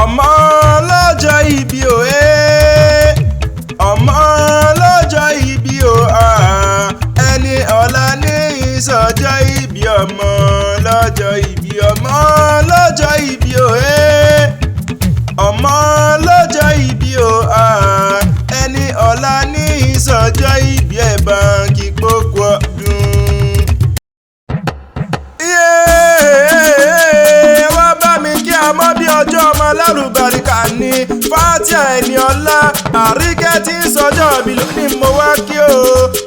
ọmọ lọ́jọ́ ìbí o ọmọ lọ́jọ́ ìbí o ẹni ọ̀la ní ìsọjọ́ ìbí ọmọ lọ́jọ́ ìbí ọmọ lọ́jọ́ ìbí o ọmọ lọ́jọ́ ìbí o ẹni ọ̀la ní ìsọjọ́ ìbí ẹ̀ bá kí gbogbo ọdún. Ọmọ bí ọjọ́ ọmọ alárùbáríkà ní Fatia Ẹniọlá Àríkẹ́ tí ń sọjọ́ bí lónìí mo wá kí o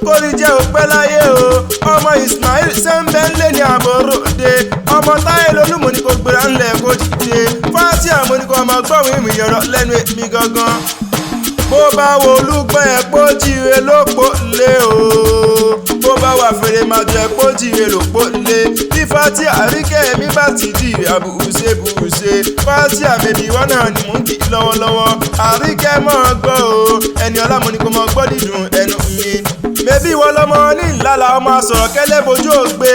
kórìí jẹ́ òpẹ́ láyé o ọmọ Ismail sẹ́ńbẹ́ńlẹ̀ ní àbọ̀ròde ọmọ Táyé lolúmọ̀ ní kò gbéra ńlẹ̀ kó dìde Fatia mo ní kò ọmọ gbọ́hùn ìmìyànrọ̀ lẹ́nu èmi gangan bó bá wo olúgbọ́n ẹ̀ pọ́ jíire ló pọ́ lé o bó bá wà fèrè máa jẹ pọ́ jíire ló pọ́ lé bí Fatia Àríkẹ́ mi bá ti di àbùsẹ̀ Fatia bèbí wọn náà ni mò ń kí lọ́wọ́lọ́wọ́ Àríkẹ́ mọ́ gbọ́ o Ẹniọlá mo ní kò mọ́ gbọ́ dídùn ẹnu mi mẹ́bí wọ́n lọ́mọ ní ìlàlà ọmọ sọ̀rọ̀ kẹ́lẹ́ bojú ògbé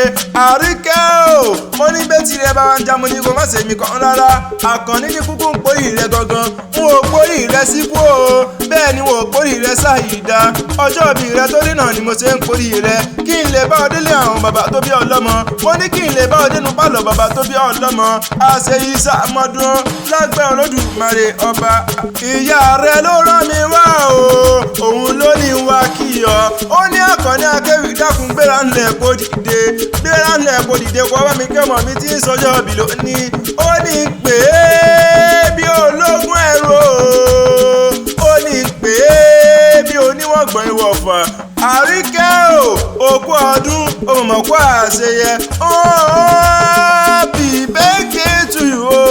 Àríkẹ́ o mo ní bẹ́tì rẹ bá wa ń já mo ní kò má ṣe mí kan rárá Àkànní ní kúkú ń pòrí rẹ gangan n ò pòrí rẹ síkú o bẹ́ẹ̀ ni n ò pòrí rẹ sáyìídá ọjọ́ ìbí rẹ tó rí náà ni mo ṣe ń pòrí rẹ kí n lè bá ọ délé àwọn bàbá tó bí ọlọ́mọ mo ní kí n lè bá ọ dénú pálọ̀ bàbá tó bí ọlọ́mọ àṣeyí sàmọ́dún lágbẹ́ Olódùmarè ọba ìyá rẹ ló rán mi wá o òun ló ní wá kí ọ ó ní Àkànní akéwì dákun gbéra ńlẹ̀ kó dìde kó wá mi kẹ́mọ̀ mi tí ń sọjọ́ bí lónìí ó ní pé bí ológun ẹ̀rọ ó ní pé bí oníwọ̀ngbọ̀n ìwọ̀fà Àríkẹ́ o òkú ọdún òmùmọ̀kú àṣeyẹ bí bẹ́ẹ̀kẹ́ tù ó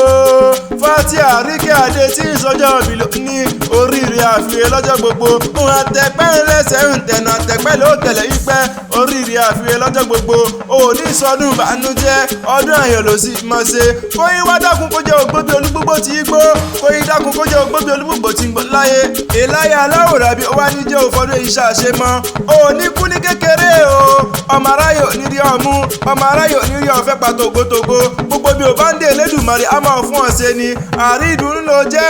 Fatia Àríkẹ́ adé tí ń sọjọ́ bí lónìí oríire àfihàn lọ́jọ́ gbogbo òun àtẹ̀pẹ́ lẹ́sẹ̀ ń tẹ̀nà àtẹ̀pẹ́ ló tẹ̀lé yípẹ́ oríire àfihàn lọ́jọ́ gbogbo òní sọdún ìbànújẹ́ ọdún ayọ̀ ló sì mọ̀ ṣe kóyín wá dákun kó jẹ́ ògbóbi olúgbógbó tí í gbó kóyín dákun kó jẹ́ ògbóbi olúgbógbó tí ń gbó láyé ìláyà aláwòrán bí ó wá ní jẹ́ òfọdún iṣẹ́ àṣemọ́ òní kú ní kékeré o ọmọ aráyò nírí ọmú ọmọ aráyò nírí ọ̀fẹ́ pàtó ògbótógbó gbogbo bí ò bá ń dé Elédùmarè á máa fún ọ̀sẹ̀ ni àrídùn ló jẹ́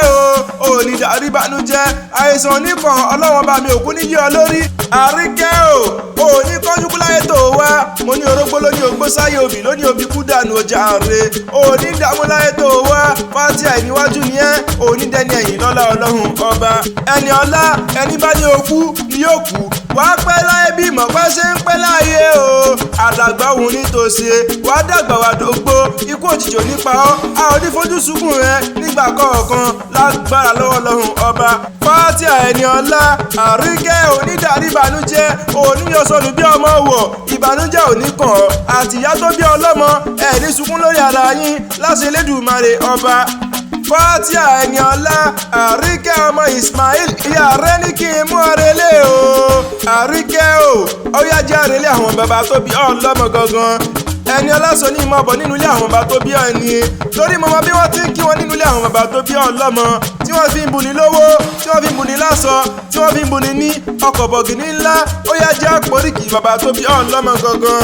o òní dàrí bánújẹ́ àìsàn oníkan ọlọ́wọ́n bá mi òkú níyí ọ lórí Àríkẹ́ o òní kọ́jú kúláyé tó wá mo ní orógbó lóní ogbó sáyé òbí lóní òbí kú dànù ọjà rè òní dààmú láyé tó wá Fatia ìníwájú ni ẹ́ òní dẹni ẹ̀yìn lọ́lá Ọlọ́run ọba Ẹniọlá ẹni bá ní okú ni yóò kú wàá pẹ́ láyé bí ìmọ̀pẹ́ ṣe ń pẹ́ láyé o àdàgbà òun nítòsí wàá dàgbà wà dógbó ikú òjijì ò ní pa ọ́ a ò ní fojú sunkún rẹ nígbà kọ̀ọ̀kan lágbára lọ́wọ́ Ọlọ́run ọba Fatia Ẹniọlá Àríkẹ́ onídàrí ìbànújẹ́ oníyọ̀sọ̀nù bí ọmọ wọ̀ ìbànújẹ́ ò ní kàn ọ́ àtìyá tó bí ọlọ́mọ ẹ̀ ní sunkún lórí ara yín láṣẹ Elédùmarè ọba Fatia Ẹniọlá Àríkẹ́ ọmọ Ismail ìyá rẹ ní kí n mú ọrẹ́lẹ̀ o Àríkẹ́ o ó yá jẹ́ àrẹ́lẹ̀ àwọn bàbá tó bí ọlọ́mọ gangan Ẹniọlá sọ ní ìmọ̀ ọ̀bọ̀ nínú ilé àwọn bàbá tó bí ẹni torí mo mọ bí wọ́n ti ń kí wọn nínú ilé àwọn bàbá tó bí ọlọ́mọ tí wọ́n fi ń buni lówó tí wọ́n fi ń buni láṣọ tí wọ́n fi ń buni ní ọkọ̀ bọ̀gìnì ńlá ó yá jẹ́ àpòríkì bàbá tó bí ọlọ́mọ gangan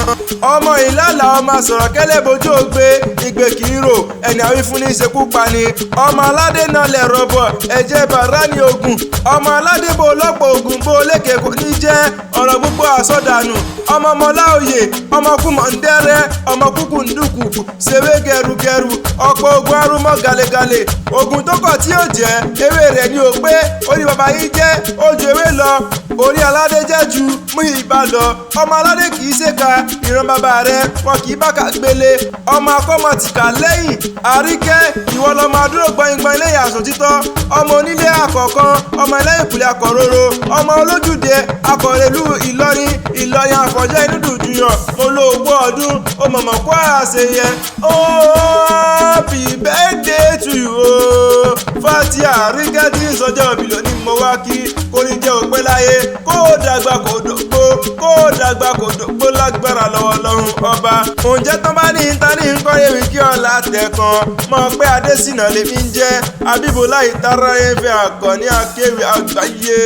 ọmọ ìlàlà ọmọ sọ̀rọ̀ kẹ́lẹ́ bojú ògbé ìgbè kì í rò ẹni àwí fún ní ìṣekú pani ọmọ aládé náà lẹ̀ rọ̀bọ̀ ẹ̀jẹ̀ bàrá ní ogun ọmọ aládé bo lọ́pọ̀ ogun bó lékè kò ní jẹ́ ọ̀rọ̀ gbogbo àsọdànù ọmọ ọmọlá òye ọmọ kúmọ̀ ń dẹ́rẹ́ ọmọ kúkú ń dùkù ṣèwé gẹrugẹru ọ̀pọ̀ ogun arúmọ̀ galegale ogun tó kọ̀ tí yóò jẹ́ ewé rẹ̀ ní òpé orí bàbá yìí jẹ́ ojú ewé lọ orí aládé jẹ́ ju mú ìbá lọ ọmọ aládé kì í ṣèkà ìran bàbá rẹ̀ wọn kì í bá kà gbélé ọmọ akọ́mọ tìkà lẹ́yìn Àríkẹ́ ìwọ lọmọ adúrò gbọ̀ngbọ̀n lẹ́yìn aṣọ títọ́ ọmọ onílé àkọ́kọ́ ọmọ ẹlẹ́yìn ìpìlẹ̀ akọ̀rọ̀rọ̀ ọmọ olójúde akọ̀rẹ̀lú Ìlọrin àfọ̀jẹ́ inú dùdùyàn mo lo ogún ọdún ó mọ̀mọ́ kó àṣeyẹ happy birthday to you o Fatia Àríkẹ́ tí ń sọjọ́ ìbí lónìí mo wá kí kó ní jẹ́ òpẹ́ láyé kó dàgbà kó dògbó lágbára lọ́wọ́ Ọlọ́run ọba òǹjẹ́ tán bá ní ìta ní nǹkan ewì kí ọ̀la tẹ̀kan mọ̀ pé Adésínà lèmi ń jẹ́ Abíbọ́lá Ìtàráyé fẹ́ Àkànní akéwì àgbáyé.